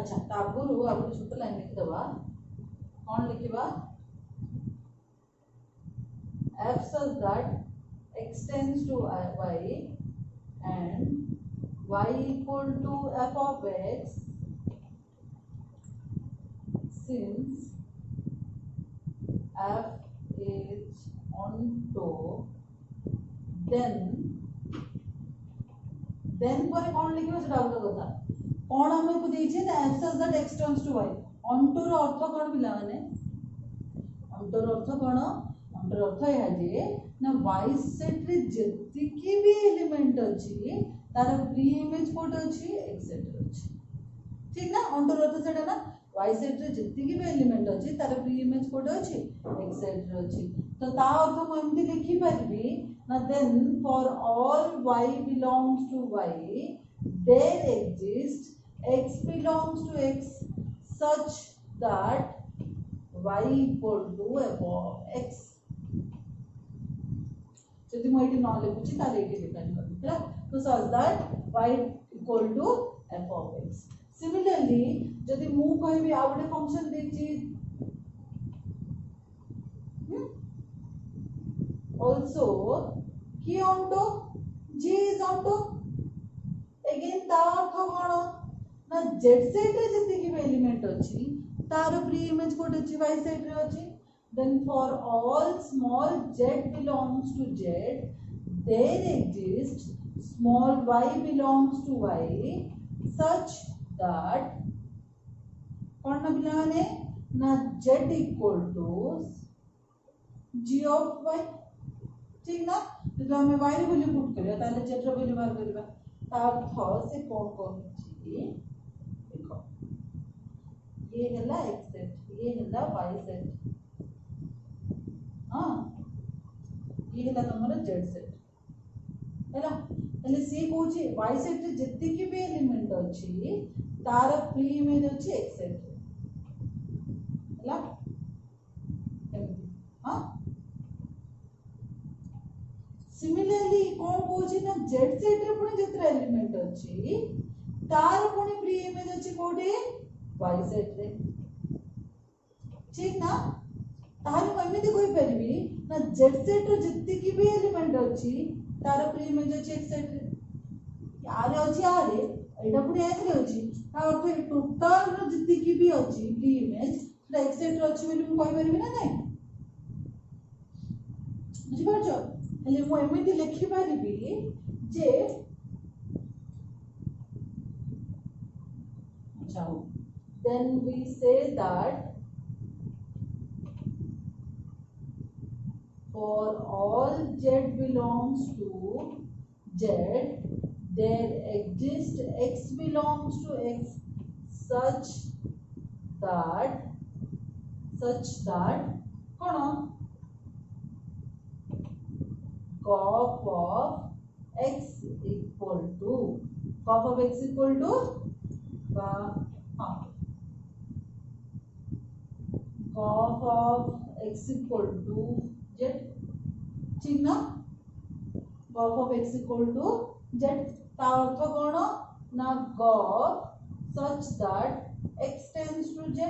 अच्छा ताबुरु अब छोटा लाइन लिख दबा कौन लिखिबा f such that x tends to y and y equal to f of x since f is onto then पर कौन लिखिबा सेटा आउट कथा कौन हमको देछि ना f such that x tends to y onto रो अर्थ कौन पिला माने onto रो अर्थ कौन onto रो अर्थ या जे ना y सेट रे जति की भी एलिमेंट अछि तार प्री इमेज कोड अछि x सेट अछि ठीक ना onto रो अर्थ सेटा ना y सेट रे जति की भी एलिमेंट अछि तार प्री इमेज कोड अछि x सेट रे अछि तो ता अर्थ को एमति लिखि परबी ना then for all y belongs to y there exists x belongs to x such that y equal to f of x जदि मैं एटी न लिखुची ताले एटी डिपेंड करबी तो such that y equal to f of x similarly जदि मु कहबी आ गोटे फंक्शन देछि also की onto g is onto again ता अर्थ कोन ना z सेट रे जति की एलिमेंट अछि तार प्री इमेज कोड अछि y सेट रे अछि then for all small z belongs to z there exists small y belongs to y such that कौन ना पिलाने ना z equal to g of y ठीक ना तो हमें y रे वैल्यू पुट करिया ताले z रे वैल्यू बाहर करबा अर्थ से कौन कहछि देखो ये हला x सेट ये हला y सेट हां ये हला तमरा z सेट हैला એટલે सी कहछि y सेट रे जति की भी एलिमेंट अछि तार प्री इमेज अछि x सेट हैला हां सिमिलरली कौन कहछि ना z सेट रे पुनी जतरा एलिमेंट अछि तार पुनी प्री इमेज अछि कोडे y सेट रे ठीक ना ताले मैं एमिति कोइ परबी ना z सेट रे जति की भी एलिमेंट अछि तार प्री इमेज अछि x सेट रे यारे अछि यारे एटा पुनी x रे अछि ता अर्थ टोटल रो जति की भी अछि प्री इमेज सेटा x सेट रे अछि बोली मु कहि परबी ना नहीं बुझि परछो हेले मु एमिति लिखि परबी जे अच्छा हो then we say that for all z belongs to z, there exists x belongs to x such that कौन gop of x equal to gop of x equal to gop of x equal to z, ठीक ना, gop of x equal to z ता अर्थ कौन ना gop such that x tends to z,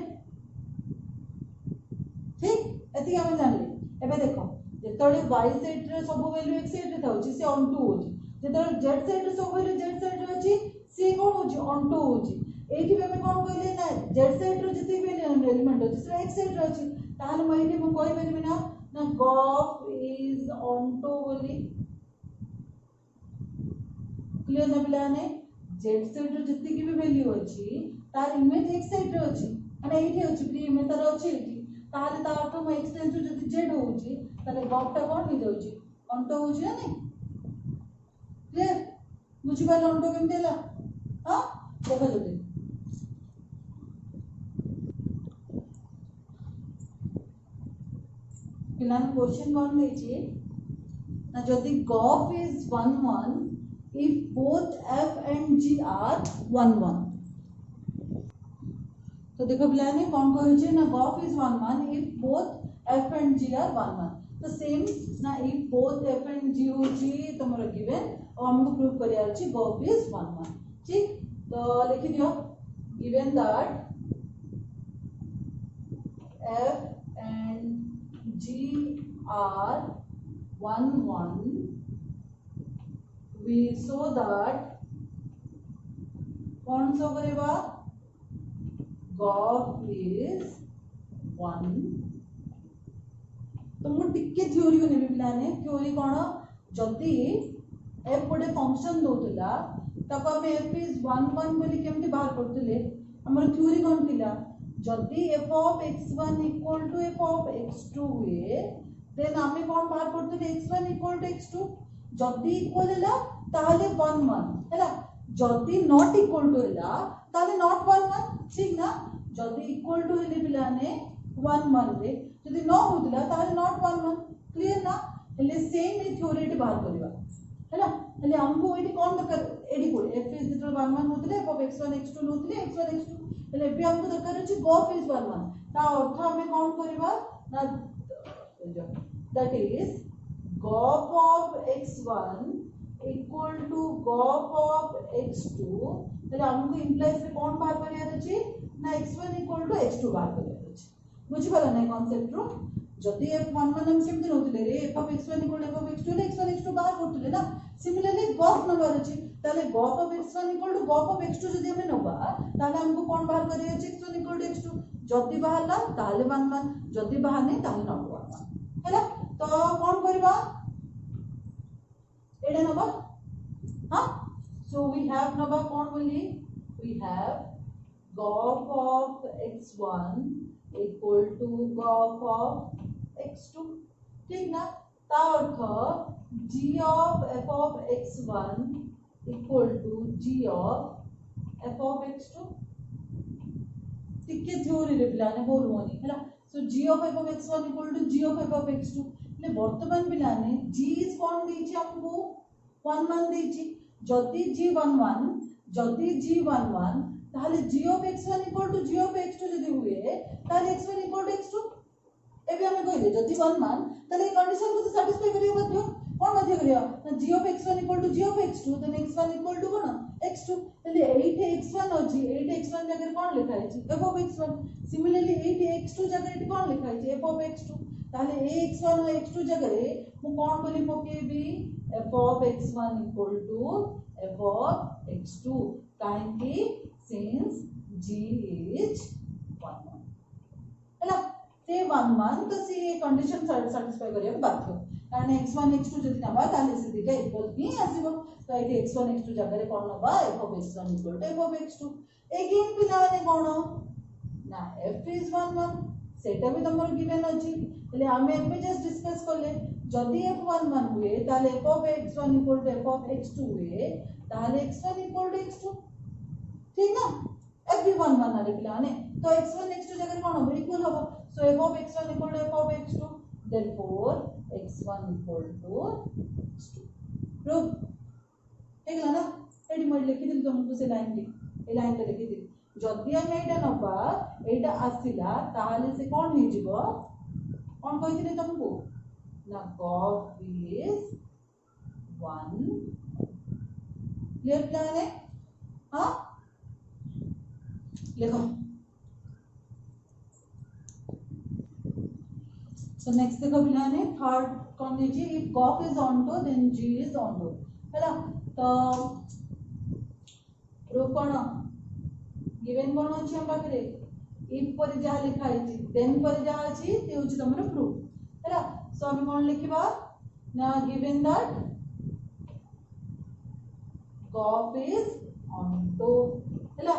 ठीक एति हम जानले। एबे देखो जेतले y साइड रे सब वैल्यू x साइड रे थाउची से ऑन टू होची, जेतले z साइड रे सब वैल्यू z साइड रे अछि से कोन होची ऑन टू होची। एठी पे हम कोन कहले ना z साइड रे जति भी एलिमेंट अछि से x साइड रे अछि, ताहले म एठी म कहि परिबि ना gop इज ऑन टू बोली, क्लियर ना पिलाने। z साइड रे जति भी वैल्यू अछि तार इमेज x साइड रे अछि माने एठी अछि प्री इमेज तार अछि एठी, ताहले ता अर्थ म x टेंस टू जति z होउची ताले गप टा कोन हो जाउची अंटो होउची ना नहीं, क्लियर बुझी पाल अंटो केम देला। हां देखो जल्दी पिलान क्वेश्चन कोन देची ना जदी गप is 1 1 if both f and g are 1 1, तो देखो पिलाने कौन कहे ना गप is 1 1 if both f and g are 1 1, तो सेम ना if both f and g होची तमरो गिवन और हमको प्रूव करिया अछि गप इज 1 1, ठीक तो लिखि दियो given that f and g are 1 1 we show that कौन सो करेगा gop is 1, तो मु टिके थ्योरी को नेबी पिलाने थ्योरी कोन जदी f गोटे फंक्शन दोतला तब हम f is 1 1 बोली केमति बाहर करतले, हमर थ्योरी कोन थिला जदी f of x1 equal to f of x2 हुए देन हमें कोन बाहर करतले x1 equal to x2, जदी इक्वल हैला ताले 1 1 हैला, जदी नॉट इक्वल टू हैला ताले नॉट 1 1, ठीक ना, जदी इक्वल टू हेले पिलाने 1 1 रे जदी न होतला ताले नॉट 1 1, क्लियर ना। हेले सेम ए थ्योरी टे बाहर करबा हैला, हेले हमको एटी कोन दरकार एटी को f is equal 1 1 होतले f of x1 x2 होतले x1 x2, हेले बे हमको दरकार अछि gop इज 1 1, ता अर्थ हमें कोन करबा ना that is gop of x1 equal to gop of x2, हेले हमको इंप्लाइज में कोन बाहर करिया अछि ना x1 equal to x2 बाहर करिया अछि, बुझि पाला नै कांसेप्ट रो जदी f1 1 हम केमति नोतले रे f of x1 equal to f of x2 ले x1 x2 बाहर करतले ना, सिमिलरली gop नंबर अछि ताले gop of x1 equal to gop of x2 जदी हमें नबा ताले हमको कोन बाहर करिया अछि x1 equal to x2, जदी बाहरला ताले 1 1 जदी बाहर नै ताले नॉट 1 1 हैला, तो कोन करबा एडे नबा। हां सो वी हैव नबा कोन बोली we have gop of x1 equal to gop of x2, ठीक ना, ता अर्थ g of f of x1 equal to g of f of x2, टिके थ्योरी रे पिलाने बोलवनी हैला, सो g of f of x1 equal to g of f of x2, ले वर्तमान पिलाने g इज कोन देछि हमको 1 1 देछि, जदी g 1 1 जदी g 1 1 ताले g of x1 equal to g of x2 जदी हुए ताले x1 equal to x2, एबे हम कहले जदी 1 1 ताले कंडीशन को सैटिस्फाई करियो बाध्य कोन बाध्य करियो ना g of x1 equal to g of x2 then x1 equal to कोन x2, तले 8 x1 अछि 8 x1 जगह कोन लिखा अछि f of x1, similarly 8 x2 जगह एटी कोन लिखा अछि f of x2, ताले a x1 और x2 जगह मु कोन बोली पकेबी f of x1 equal to f of x2, काहे कि since g is 1 1 हैला, से 1 1 तो से कंडीशन सैटिस्फाई करिया बाध्य, कारण x1 x2 जदी नबा ताले से दिटा इक्वल ही आसीबो, तो एटी x1 x2 जगह रे कोन नबा f of x1 equal to f of x2, again पिलाने कोन ना f is 1 1 सेटा भी तमरो गिवन अछि, हेले हमें एबे जस्ट डिस्कस करले जदि f11 हुए ताले f of x1 equal to f of x2 हुए ताले x1 इक्वल टू x2 ठीक ना f11 आले पिलाने तो x1 x2 जगह कोन हो इक्वल हो so f of x1 equal to f of x2 therefore x1 equal to x2 proof ठीक है ना एडी मोड लिखि दिल तुमको से लाइन रे लिखि दिल जदि हम एटा नबा एटा आसिला ताले से कोन हे जिवो कोन कहिथिले तुमको ना गॉफ इज 1 क्लियर प्लान है हां लिखो सो नेक्स्ट देखो प्लान है थर्ड कोन दीजिए if g o f is onto then g is onto हैला तो रो कोन गिवन कोन अछि हम पाखरे इफ पर जा लिखा है देन पर जा अछि ते होछि तमरो प्रूफ हैला सो हम कोन लिखिबा ना given that g o f is onto हैला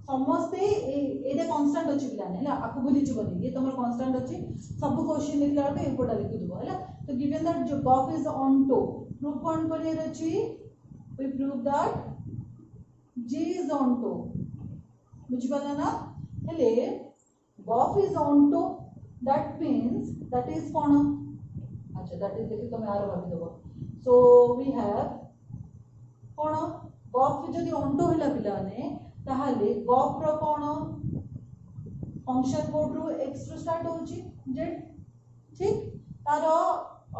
समस्ते एटा कांस्टेंट अछि पिलाने हैला आकु भूली जबनी ये तमर कांस्टेंट अछि सब क्वेश्चन लिखला के एपोटा लिखि दबो हैला तो गिवन दैट जो gof is onto proof कोन करियर अछि we prove that g is on to बुझि पाला ना हेले gof is onto that means that is कोन अच्छा दैट इज देखि तुम आरो भाबी दबो सो वी हैव कोन गॉफ जदि ऑन टू हैला पिलाने ताहाले गॉफ रो कोन फंक्शन कोड रो x रो स्टार्ट होची z ठीक तारो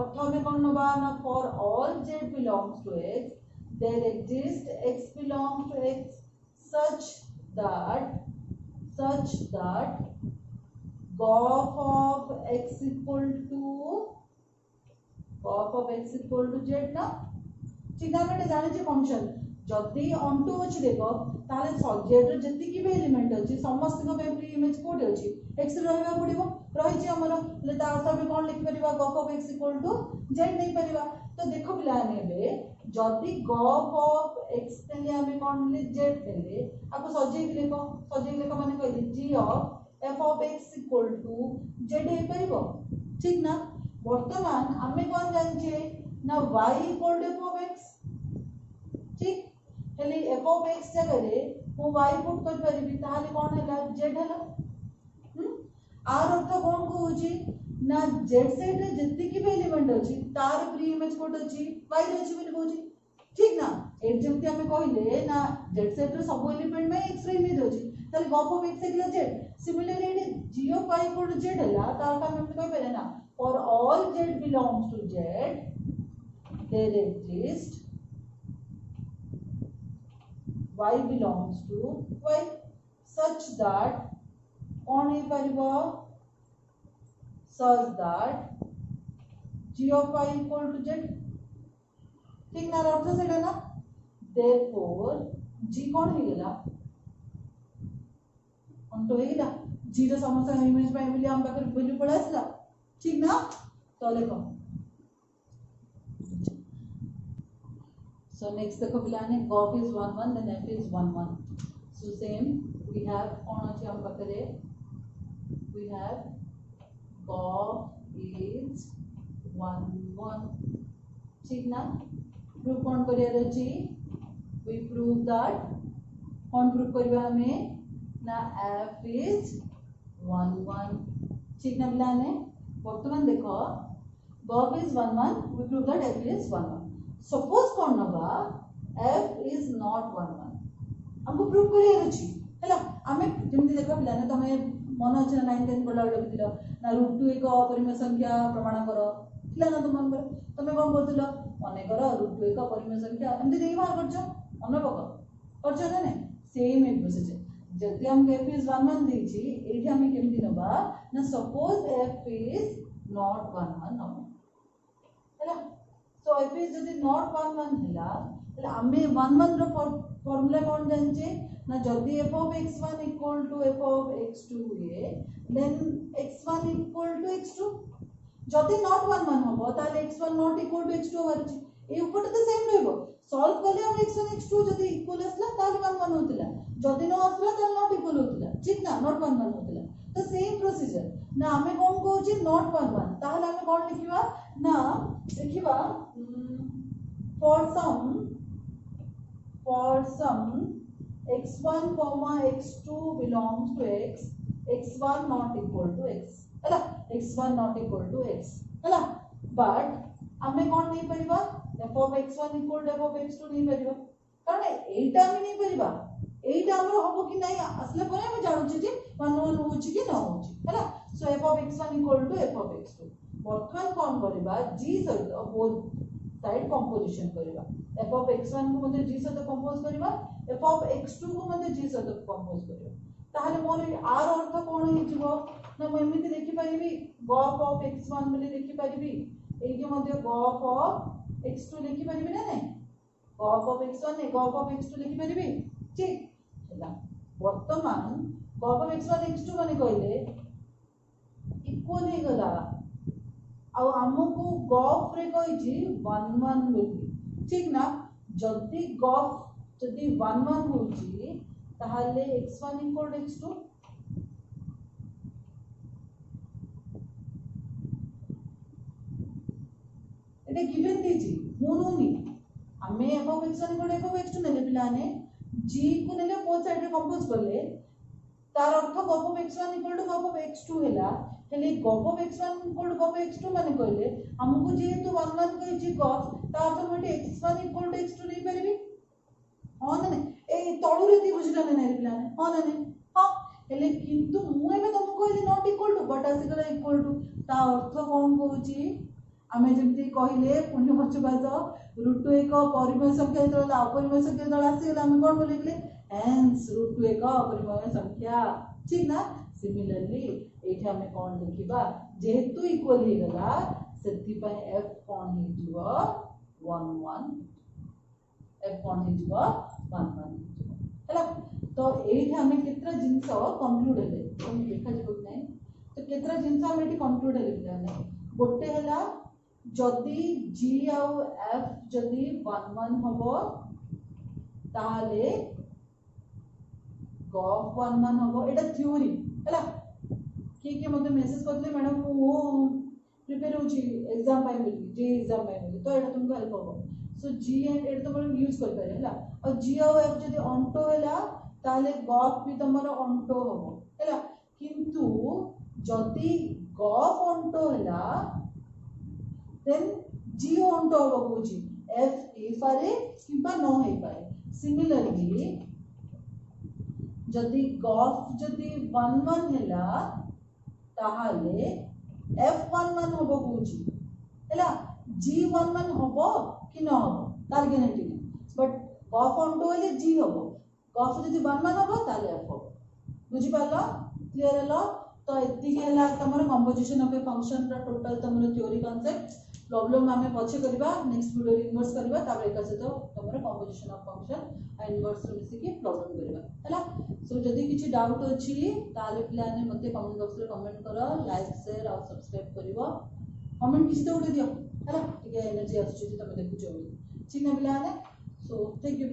अर्थ में कोन नबा ना for all z belongs to x there exists x belongs to x such that goph of x equal to z ना ठीक ना बेटा जाने जे फंक्शन जदी ऑन टू अछि देखो ताले z रो जति की भी एलिमेंट अछि समस्त को पे प्री इमेज कोड अछि x रहबा पड़िबो रहि छी हमर ले ता अर्थ में कोन लिख परिबा goph of x equal to z नै परिबा तो देखो पिला नेबे जदि गॉफ ऑफ x तेले हमें कोन ले z तेले आपको सजे के लेखो माने कहली g of f of x equal to z हे परिबो ठीक ना वर्तमान हमें कोन जानछे ना y equal to f of x ठीक हेले f of x जगह रे मो y पुट कर परिबी ताले कोन हैला z हैला आर अर्थ कोन कहूची ना z साइड रे जति की भी एलिमेंट अछि तार प्री इमेज कोड अछि y रे अछि बोली कहूची ठीक ना एक जमते हमें कहले ना z साइड रे सब एलिमेंट में x रे इमेज अछि ताले g o f of x equal z similarly एडी g of y equal to z हैला तार का हम कह पारे ना for all z belongs to z there exist y belongs to y such that कौन है परिबो such that g of y equal to z ठीक ना अर्थ सेटा ना therefore g कौन हे गेला हम तो हेला g रो समस्त इमेज पाइ मिली हम पाकर वैल्यू पड़ासला ठीक ना तो देखो so next देखो पिलाने goph is 1 1 then f is 1 1 so same we have कौन अछि हम पाकरे we have goph is 1 1 ठीक ना प्रूफ कौन करियर अछि we prove that कौन प्रूफ करबा हमें ना f is 1 1 ठीक ना पिलाने वर्तमान देखो goph is 1 1 we prove that f is 1 1 suppose कौन नबा f is not 1 1 हमको प्रूफ करियर अछि हैला हमें जेमति देखो पिलाने तमे मन अछि 9 10 पढला लगितिलो ना √2 एक अपरिमेय संख्या प्रमाण करो पिला ना तुम मन पर तमे कोन करतिलो मने करो √2 एक अपरिमेय संख्या एमति देई बाहर करछो मन पको करछो ना नै सेम ए प्रोसेस जति हम f is 1 1 देछि एठी हमें केमति नबा ना सपोज f is not 1 1 नबा हैला सो f is जति not 1 1 हैला એટલે અમે 1 1 रो फार्मूला कोन जानछे ना जदि f of x1 equal to f of x2 हुए then x1 equal to x2 जदि not 1 1 होबो ताले x1 not equal to x2 होबार अछि ए ऊपर तो सेम रहबो सॉल्व करले हम x1 x2 जदि इक्वल असला ताले 1 1 होतिला जदि न असला ताले not equal होतिला ठीक ना not 1 1 होतिला तो सेम प्रोसेस प्रोसीजर ना आमे कोन कहूची नॉट 1 1 ताहले आमे कोन लिखिबा ना लिखिबा for some x1 x2 belongs to x x1 not equal to x हला x1 not equal to x हला बट आमे कोन नहीं परिबा f of x1 equal to f of x2 नहीं परिबा कारण एटा आमे नहीं परिबा एटा हमर हबो कि नहीं असले परे हम जानु छी जे 1 1 होची कि न होची हला सो f of x1 equal to f of x2 वर्तमान कोन परिबा g सहित बोथ साइड कंपोजिशन करिबा f of x1 को मध्ये g सहित कंपोज करिबा f of x2 को मध्ये g सहित कंपोज करिबा ताहले मोर आर अर्थ कोन हि जिवो ना म एमिति लिखि परिबी gf of x1 बोली लिखि परिबी एई के मध्ये gf of x2 लिखि परिबी ना नहीं gf of x1 ने gf of x2 लिखि परिबी ठीक हला वर्तमान gf of x1 x2 माने कहले इक्वल हे गला आ हमकु गॉफ रे कहि छी 1 1 बोली ठीक ना जदी गॉफ जदी 1 1 होची ताहले x1 equal to x2 Etah given दीजी मोनुनी हमें f of x1 equal to f of x2 नेले पिलाने g को नेले बोथ साइड रे कंपोज करले तार अर्थ f of x1 equal to f of x2 हैला हेले gf of x1 equal to gf of x2 माने कहले हमकु जेहेतु 1 1 कहि छी gf ता अर्थ मटे x1 इक्वल टू x2 नहीं परबी हां ना ए तळु रे दी बुझला नै पिलाने हां ना नहीं हां हेले किंतु मु एबे तुमको कहली नॉट इक्वल टू बट आसी इक्वल टू ता अर्थ कोन कहूची आमे जेमती कहिले पुण्य पक्षपात रूट एक परिमेय संख्या जतला अपरिमेय संख्या जतला आसी गेला आमे कोन बोलिले हेंस रूट एक अपरिमेय संख्या ठीक ना सिमिलरली एठी हमें कोन लिखिबा जेहेतु इक्वल हे गला सेति पय f कोन हे जिवो 1 1 f कोन हे जिवो 1 1 हला तो एठी हमें केतरा जिंस कंक्लूड हेले तो देखा जिवो नै तो केतरा जिंस हम एठी कंक्लूड हेले पिलाने गोटे हला जदी g आउ f जदी 1 1 हबो ताले gf 1 1 हबो एटा थ्योरी हला के मते मेसेज करले मैडम वो प्रिपेयर हो जी एग्जाम पाई मिली जे एग्जाम पाई मिली तो एटा तुमको हेल्प हो सो जी एंड एटा तुम यूज कर पारे हला और जी और एफ जदी ऑन्टो हला ताले गॉफ भी तुमरो ऑन्टो हो हला किंतु जदी गॉफ ऑन्टो हला देन जी ऑन्टो हो बुझी एफ ए पारे किबा न हे पारे सिमिलरली जदी गॉफ जदी 1 1 हला ताहाले f11 होबो बुझी हला g11 होबो कि न होबो तार ग्यारंटी नै बट गॉफ ऑन्टो हले g होबो गॉफ जदी 11 होबो ताले f होबो बुझी पाला क्लियर हला तो एति हला तमरो कंपोजिशन ऑफ ए फंक्शन रा टोटल तमरो थ्योरी कांसेप्ट प्रॉब्लम हमें पछे करबा नेक्स्ट वीडियो इन्वर्स करबा तापर एका से तो तमरो कंपोजिशन ऑफ फंक्शन आ इन्वर्स रो मिसी के प्रॉब्लम करबा हला सो जदी किछि डाउट अछि ताले प्लाने मते कमेंट बॉक्स रे कमेंट करो लाइक शेयर और सब्सक्राइब करिवो कमेंट किछि तो उठे दियो हला ठीक है एनर्जी आछी जे तमे देखु छी ठीक ना प्लाने सो थैंक यू।